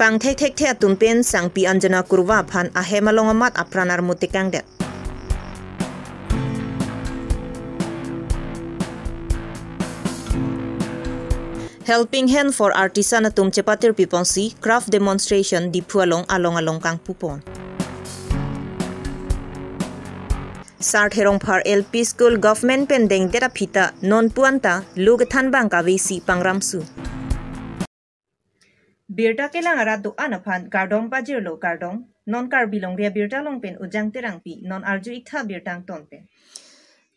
Pangthekthekthe atum pen sangpi anjana kurwa aphan ahemalong amat apran armut tekangdet. Helping hand for artisan atum cepatir piponsi craft demonstration di pualong along kang pupon. Sart herong par LP school government pendeng dera pita non puanta lugathan bang kawisi pangramsu. Birta kelang arado anaphan kardong pajirlo kardong non karbilong ria birta long pen ujang terangpi non arju ikha birtang tonpen.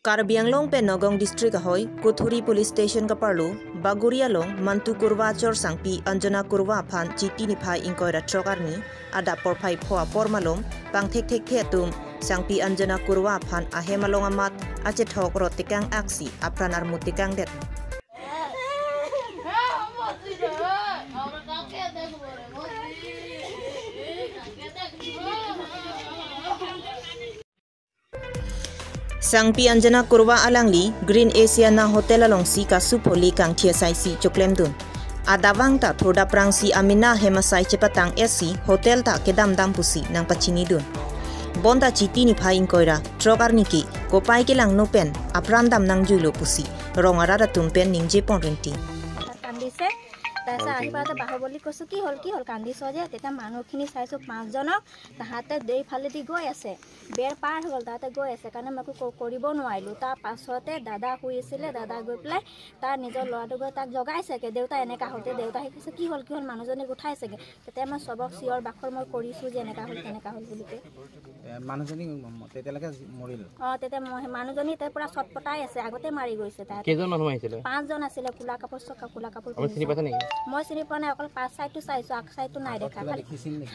Karbiang long pen nogong district ahoy Kuthuri police station kaparlo Baguria long mantu kurwa chor sangpi anjana kurwa aphan chiti ni phai inkoira trokarni ada porphai phoa pormalom Pangthekthekthe atum sangpi anjana kurwa aphan ahemalong amat ache thok ro tekang aksi apran armut tekang det. Sangpi anjana kurwa alangli Green Asia na hotel along si kasupoli kang thiasai si choklemdun. Adawang ta thoda prangsi amina hemasai cepatang SC hotel ta kedam dam pusi nang pachinidun. Bonda chiti ni phaing koira trokar niki kopai kelang nopen aprandam nang julo pusi rongara tumpen ningje ponrenti. Kandise tasa ahibata bahoboli kosu ki hol kandiso je teta manukhini saiso 5 jonok tahate dei phaledi goi ase ber par hol tahate goi ase kana maku koribo noailu ta pasote dada huisile dada goi play ta nijor loado goi tak jogaise ke deuta eneka hote deuta hikise ki hol manujoni uঠাইছে গে teta ma sobok sior bakhor moi korisu je eneka hol bulite manujoni tetelaka moril tete manujoni te pura sotptai ase agote mari goise ta kejon manu aisile 5 jon asile kula kapur soka kula kapur চিনি পাতে নেকি মই চিনি পোৱা নাই অকল পাঁচ সাইডটো চাইছো আক সাইডটো নাই দেখা খালি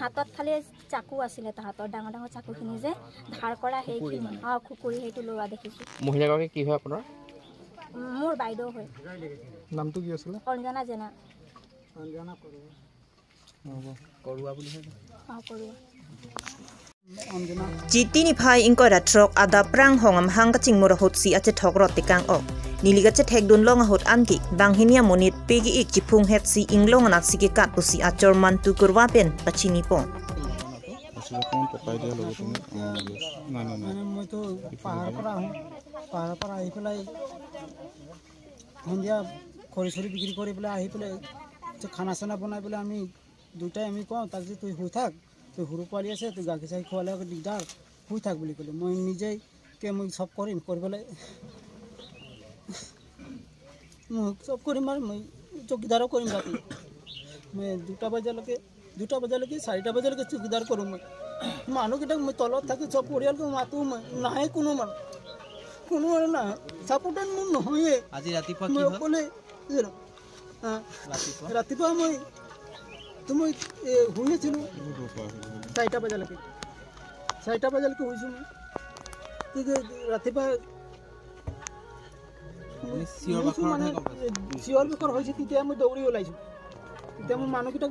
হাতত খালি চাকু আছিলে তা হাতত ডাঙৰ ডাঙৰ চাকুখিনি যে ধাৰ কৰা হেইখিনি খুকুৰি হেইটো লোৱা দেখিছো মহিলাগৰাকী কি হয় আপোনাৰ মোৰ বাইদেউ হয় নামটো কি আছিল অঞ্জনা জেনা কৰোৱা বুলি হয় কৰোৱা Chiti ni phai inkoira trok ada prang hongam hang kaching mora hotsi ache thogrot tekang ok niliga che thekdun long hot anki banghinia monit pegi ik chipung het si inglong anat si ke kat pusi achor mantu kurwa pen pachini pon asile kon papai dia logo tumi na moi to pahar para ahi pelai hondia khori sori bikri kori pelai ahi pelai je khana sana banai pelai ami দুটাই আমি কও তাক যে তুই হই থাক তুই হুরু পালি আছে তুই গাকি চাই খোয়ালে দিগদার হই থাক বলি কলে মই নিজেই কে মই সব করিম করবলে সব করিম আর মই চৌকিদারও করিম রাতে মই 2টা বাজালকে 4টা বাজালকে চৌকিদার করুম মই মানু কিটা মই তলত থাকি সব পরিয়ালকে মাতু নাই কোনো মান কোনো না সাপোর্টার মন নহয় আজি ৰাতিপুৱা কি মই কলে ৰাতিপুৱা মই তুমি হুইছিল 4টা বাজালকে হুইছিল ঠিক ৰাতিপুৱা সিওর বেকর হয়েছে তেতিয়া মই দৌড়ি ওলাইছো তেতিয়া মই মানুহকিটা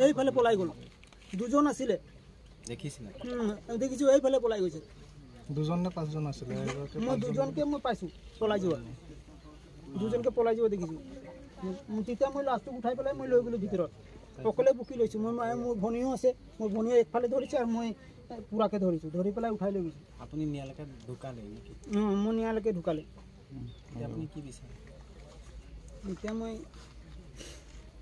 এইফালে পলাই গল দুজন আছিলে দেখিছো এইফালে পলাই গৈছে দুজন না পাঁচজন আছিল মই দুজনকে মই পাইছো পলাই যোৱা দুজনকে পলাই যোৱা দেখিছো তেতিয়া মই লাষ্টটো উঠাই পেলাই মই লৈ গলো ভিতৰত অকলে বুকি লৈছো মই মোৰ ভনিও আছে মোৰ ভনিও একফালে ধৰিছে আৰু মই পুৰাকে ধৰিছো ধৰি পেলাই উঠাই লৈ গৈছো আপুনি নিয়ালকে ঢুকালে নেকি মই নিয়ালকে ঢুকালে আপুনি কি বিচাৰে এতিয়া মই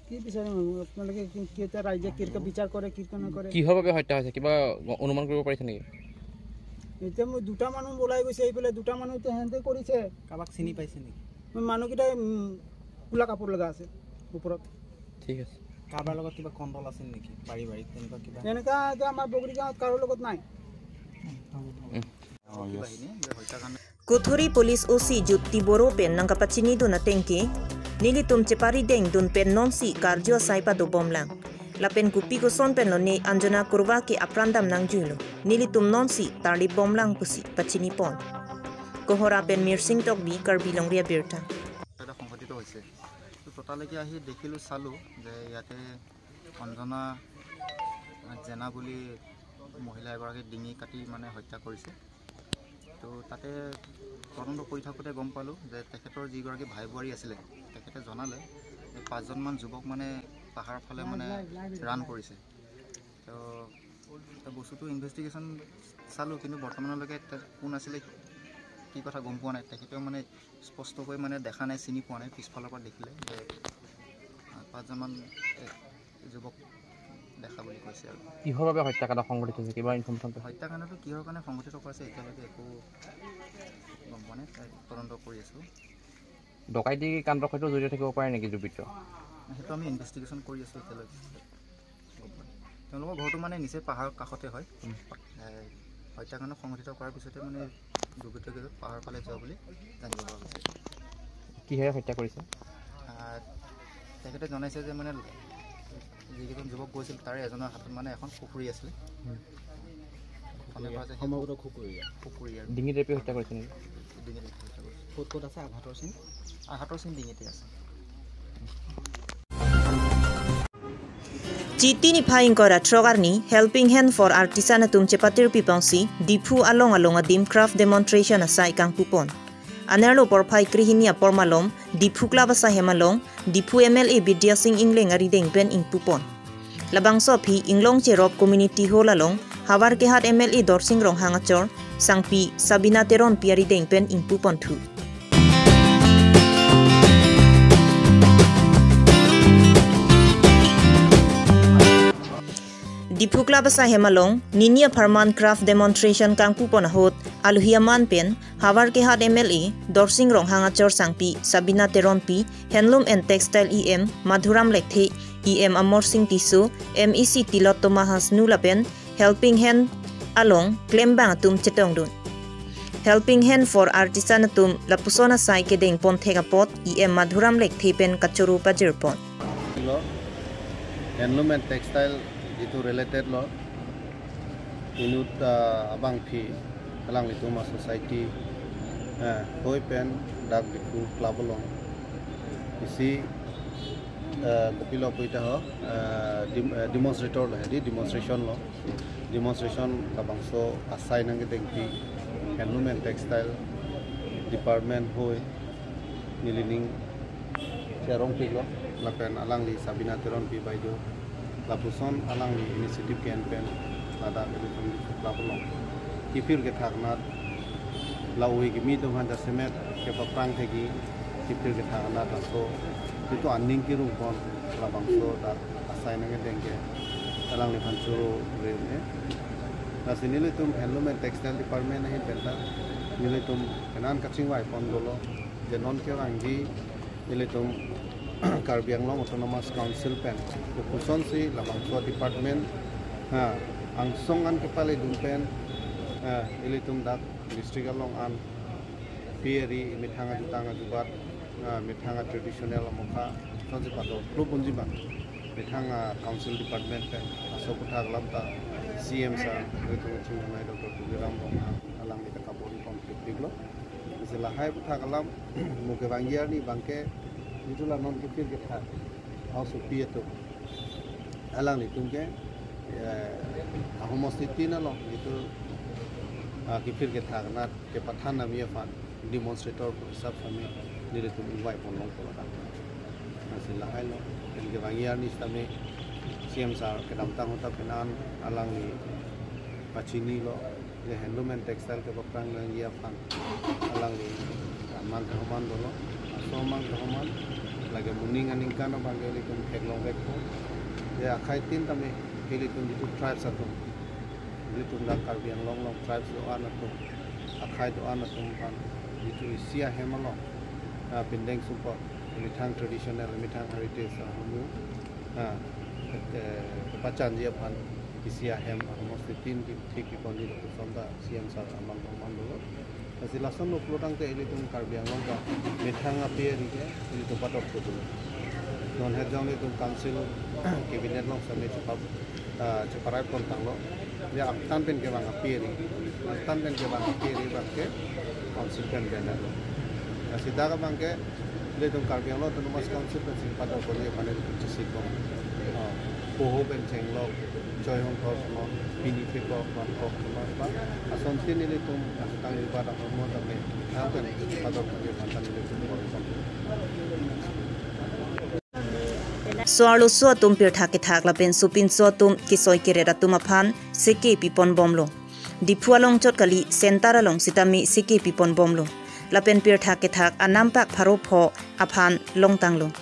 কি বিচাৰিম আপোনালোকে কেতিয়া ৰাইজে কিৰকে বিচাৰ কৰে কিৰকে নকৰে কি হবে হত্যা হৈছে কিবা অনুমান কৰিব পাৰিছে নেকি এতিয়া মই 2টা মানুহ বলাই গৈছে এইফালে 2টা মানুহ তে হেনতে কৰিছে কাবাক চিনি পাইছে নেকি মানুহকিটা কুলা কাপোৰ লগা আছে ওপৰত ঠিক আছে কাবাৰ লগত কিবা কন্ট্ৰল আছে নেকি বাড়ি তেনেকুৱা কিবা এনেকা আমাৰ বগৰী গাঁৱত কাৰো লগত নাই Kuthuri police OC Jutti Boro pen nang kapachini do na tengke nilitum chepari deng dun pen nonsi karjo saipa do bomlang lapen kupi ko son pen lo ne anjana kurwa ke aprandam nang julo nilitum nonsi tarli bomlang pusi pachini pon kohora pen mirsing tokbi karbilong ria birta এটা সংঘটিত হৈছে তো টোটালকে আহি দেখিলো চালো যে ইয়াতে অঞ্জনা জেনা বুলি মহিলা এগৰাকী ডিঙি কাটি মানে হত্যা কৰিছে তো তাতে তদন্ত কৰি থাকোঁতে গম পালোঁ যে তেখেতৰ যিগৰাকী ভাই বোৱাৰী আছিলে তেখেতে জনালে যে 5জনমান যুৱক মানে পাহাৰৰ ফালে মানে ৰান কৰিছে তো বস্তুটো ইনভেষ্টিগেশ্যন চালোঁ কিন্তু বৰ্তমানলৈকে কোন আছিলে কি কথা গম পোৱা নাই তেখেতেও মানে স্পষ্টকৈ মানে দেখা নাই চিনি পোৱা নাই পিছফালৰ পৰা দেখিলে যে 5জনমান যুৱক দেখা বুলি কৈছে আৰু কিহৰ বাবে হত্যাকাণ্ড সংঘটিত হৈছে কিবা ইনফৰমেশ্যন হত্যাকাণ্ডটো কিহৰ কাৰণে সংঘটিত কৰিছে এতিয়ালৈকে একো গম পোৱা নাই তদন্ত কৰি আছোঁ ডকাইতি কাণ্ডৰ সৈতে জড়িত থাকিব পাৰে নেকি দুৰ্বৃত্ত সেইটো আমি ইনভেষ্টিগেশ্যন কৰি আছোঁ এতিয়ালৈকে তেওঁলোকৰ ঘৰটো মানে নিচেই পাহাৰৰ কাষতে হয় হত্যাকাণ্ড সংঘটিত কৰাৰ পিছতে মানে দুৰ্বৃত্তকেইজন পাহাৰৰ ফালে যোৱা বুলি জানিব পৰা গৈছে কিহেৰে হত্যা কৰিছে তেখেতে জনাইছে যে মানে যিকেইজন যুৱক গৈছিল তাৰে এজনৰ হাতত মানে এখন পুখুৰী আছিলে সমগ্ৰ খুকুৰী আৰু ডিঙিত ৰেপি হত্যা কৰিছে নেকি ডিঙিত হত্যা কৰিছে ক'ত ক'ত আছে আঘাতৰ চিন ডিঙিতে আছে Citi ni phaing kora trogarni helping hand for artisan atum chepatir pipangsi dipu along a dim craft demonstration asai kang pupon anerlo por phai krihini apormalom dipu klaba sa hemalong dipu MLA Bidya Singh Ingleng ari deng pen ing pupon labang so phi inglong cherop community holalong habar ke hat MLA Dorsing rong hangachor sangpi Sabina Teron piari deng pen ing pupon thu Dipu klabasa hemalong ninia farman craft demonstration kangpu ponahot aluhiaman pen havar ke hat MLA Dorsing rong hangachor sangpi Sabina Teron pi handloom and textile EM Madhuram Lekthe EM Amor Singh Tiso MEC Tilot Tomahas nulapen helping hand along klembang atum chetongdun helping hand for artisan atum lapusona sai ke deng Pangthekthekthe EM Madhuram Lekthe pen kachoru pajirpon handloom and textile itu related lo inut bangphi alang itu ma society hoi pen dak diku club lo isi kopilo poita ho demonstrator lo di demonstration ka bangso asai nang tengki handloom and textile department hoi nilining serong pilo lapen alang li Sabina Teron pi baido lapuson alang ni initiative campaign ada itu lapulong kipir ke thagnat lawi ki mi to han da semet ke paprang thegi kipir ke thagnat aso itu anning ki rum kon labang so da asai nang denge alang ni phanchuro rene na sinile tum handloom and textile department nahi penta nile tum kanan kaching wai pon golo je non ke angi nile tum Karbi Anglong Autonomous Council pen kuson si lamang so department angsong an kepala dumpen ilitum dak district along an pieri mithanga jutanga jubat mithanga traditional mokha sonji pato club bunjiba mithanga council department pen asokutha glamta CM sa itu chingmai Dr. Tugiram alang kita kapori konflik diglo sila hai putha galam muke bangiar ni bangke itulah non kipir kita house of itu alang ni tungke homosity na lo itu kipir kita karena kepathan nami aphan demonstrator sab kami nile tum invite pon long pola nasila hai lo ke bangiar ni stame CM sar ke damtang hota penan alang ni pachini lo le handloom and textile ke paprang nang aphan alang ni man kaman dolo somang kaman lagi muning aning kana bangeli kum kheglong bekko ya khai tin tame heli tum ditu tribes atum ditu na Karbi Anglong long tribes lo anatum akhai do anatum pan ditu isia hemalo pindeng support mithang traditional mithang heritage amu pachan dia pan isia hem almost 15 ki thik ki kondi to sonda CM sar amang lo Kasi lason lo plotang te ili tum Karbi Anglong ka mithang api ri ke ili to patok ko tu non het jong li tum council cabinet long same chapap chaparai pon tang lo ya aptan pen ke bang api ri aptan pen ke bang api ri bang ke council pen bena lo kasi daga bang ke ili tum Karbi Anglong to mas council pen sin patok ko ni pane chisi ko poho pen cheng lo joy hong ko no benefit ko wan ko ba ason tin ile tum asang ni pada mo ta me happen patok ke pantan ile tum ko Soarlo so atum Pangthekthekthe la pen supin so atum kisoi kirera tum aphan seke pipon bomlo. Dipualong chot kali sentara long sitami seke pipon bomlo. La pen Pangthekthekthe anampak pharopho aphan long tanglo.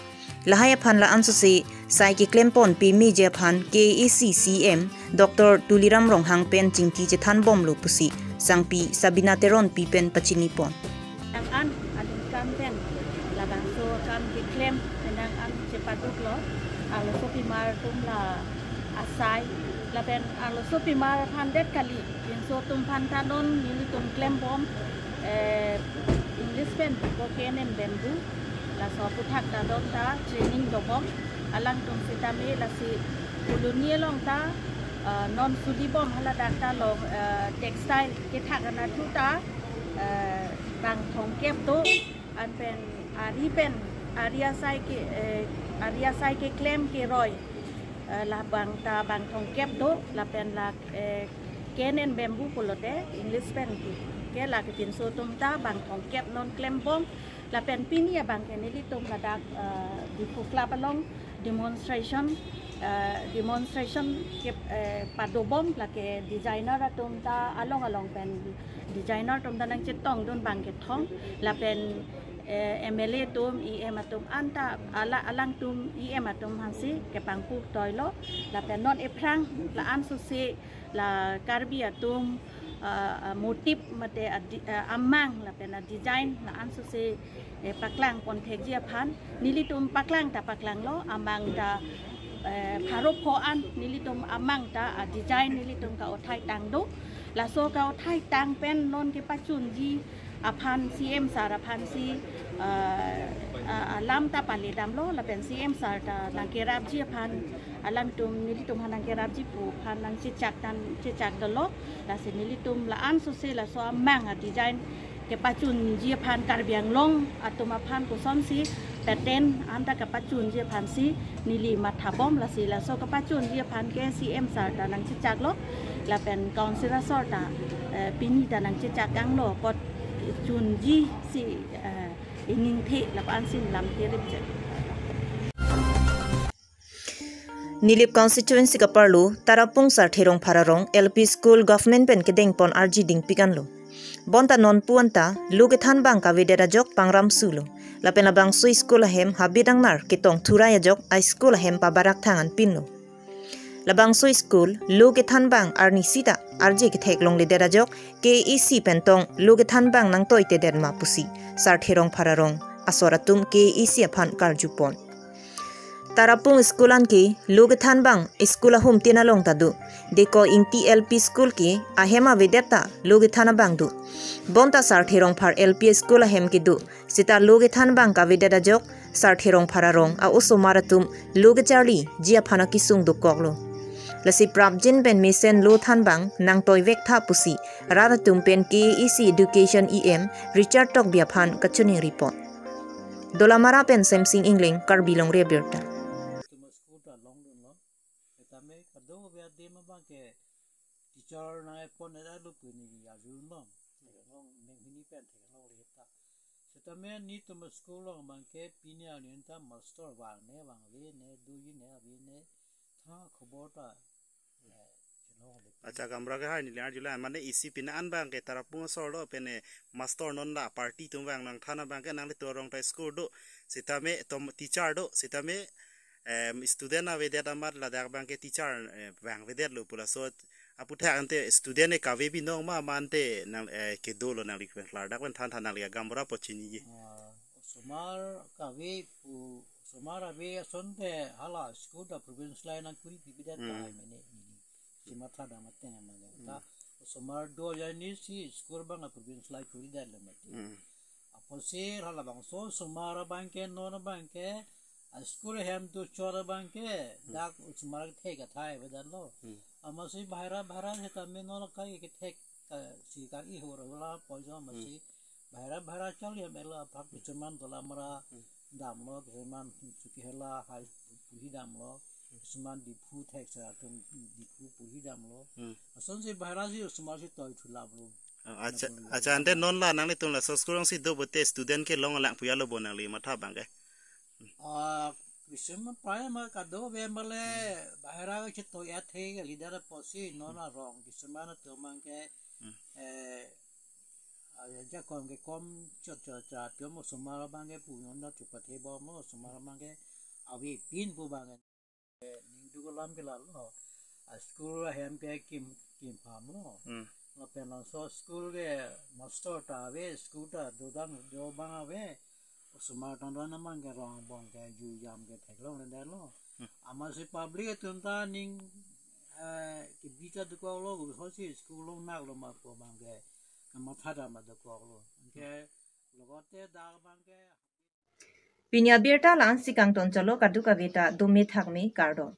Lahai aphan la ansusi sai ki klempon pi mi je aphan KECCM Dr. Tuliram Ronghang pen jingki je than bomlo pusi sangpi Sabina Teron pi pen pachini pon. An adun kan pen la bang so kan ki klem nang an cepatuk lo alo so pi mar tum la asai la pen alo so pi mar phan det kali in so tum phan tanon ni tum klem bom English pen ko kenen bembu la so puthak ta don ta training do bom alang tum sitame la si kolonia long ta non sudi bom hala data long textile ke thakana thu ta bang thong kep to an pen ari pen aria sai ke claim ke roy la bang ta bang thong kep to la pen la kenen bamboo polote English pen ke la ke tin so tum ta bang thong kep non claim bom la pen pinia bang ke ni tum la dak di fu club along demonstration ke padobom la ke designer atum ta along pen designer tum ta nang chetong don bang ke thong la pen MLA tum EM atum anta alang tum EM atum hansi ke pangpu toilo la pen non apran la ansusi la karbi atum motif mate amang la pen design la ansusi paklang kontek ji aphan nilitum paklang ta paklang lo amang ta pharopho an nilitum amang ta design nilitum ka othai tang do la so ka othai tang pen non ke pachun ji aphan CM sara phan si lam ta pali dam lo la pen CM sar ta lang ke rap ji aphan alam tum nilitum hanang ke rap ji pu phan nang chak do lo la se nilitum la an so se la so amang design ke pachun ji aphan karbiang long atum aphan ko son si pattern anta ka pachun ji aphan si nili mathabom la si la so ka pachun ji aphan ke CM sar ta nang chak lo la pen councilor sor ta pini ta nang chak kang lo pot chun ji si ining the la an sin lam the rip je Nilip constituency ka parlo tarapung sar therong phararong LP school government pen kedeng pon RG ding pikanlo bonta non puanta luge than bang ka vedera jok pangram sulo la pen abang su school hem habidang nar kitong thuraya jok a school hem pa barak thangan pinlo labang so school luge than bang arni sita RG ke thek long le dera jok KEC pentong luge than bang nang toite den ma pusi sar therong phararong asoratum KEC aphan karjupon Tarapung schoolan ki luge than bang school hum tinalong tadu deko inti LP school ki ahema vedeta luge thana bang du bonta sar therong phar LP school hem ki du sita luge than bang ka vedeta jok sar therong phararong a usomaratum luge charli jia phana ki sung du koklo lasi prabjin pen misen lo than bang nang toy vek tha pusi raratum pen KEC education EM Richard Tok bia phan kachuni report dolamara pen semsing ingling karbilong rebirta teacher na pon na lu puni ya ju no long meng ni pen the long le ta setame ni to school long bang ke pinia ni ta master wang ne we ne du yi ne we ne tha khobor ta acha kamra ke hai ni la jula mane isi pina an bang ke tarapung sor lo pene master non la party tum bang nang thana bang ke nang le to rong ta school do setame tom teacher do setame student na vedet amar la dak bang ke teacher bang vedet lo pula so aputha ante student e kave bi nong ma mante nang ke dolo nang lik la dak ban than than lia gamra pochini ji somar kave pu somar ave sonte hala school da province line nang kuri bibidat ta mene simatra da matte mane ta somar do ya ni si school bang province line kuri da le mate apose hala bang so somar bang ke non bang ke school hem to chora bang ke dak somar the ka thai bedan lo amasi bhara heta me non kai ke thek si ka I horala pojo amasi bhara chal ya mela phak chuman dola mara dam lo chuman chuki hela hai puri dam lo chuman dipu thek sa tum dipu puri dam lo ason se bhara ji smar si toy thula lo acha ante non la nang le tum la so school si do bote student ke long lang puya lo bonang le matha bang ke Bisema paya ma kado be male bahara ke to ya the ke lidera posi no na rong bisema na to mang ke ja kon ke kom cha pyo mo sumara bang ke pu no chu pa the bo mo sumara bang ke awi pin bu bang ning du ko lam ke la lo a school hem ke kim pa mo la pe la so school ke master ta ve school ta do dang do bang ave sumara tan na mang ke rong bong ke ju yam ke thek lo na lo ama se public tunta ning ke bita de ko lo ko si school lo na lo ma ko bang ke ma thada ma de ko lo ke logote da bang ke Pinya birta lan sikang ton chalo kaduka beta dume thakme kardon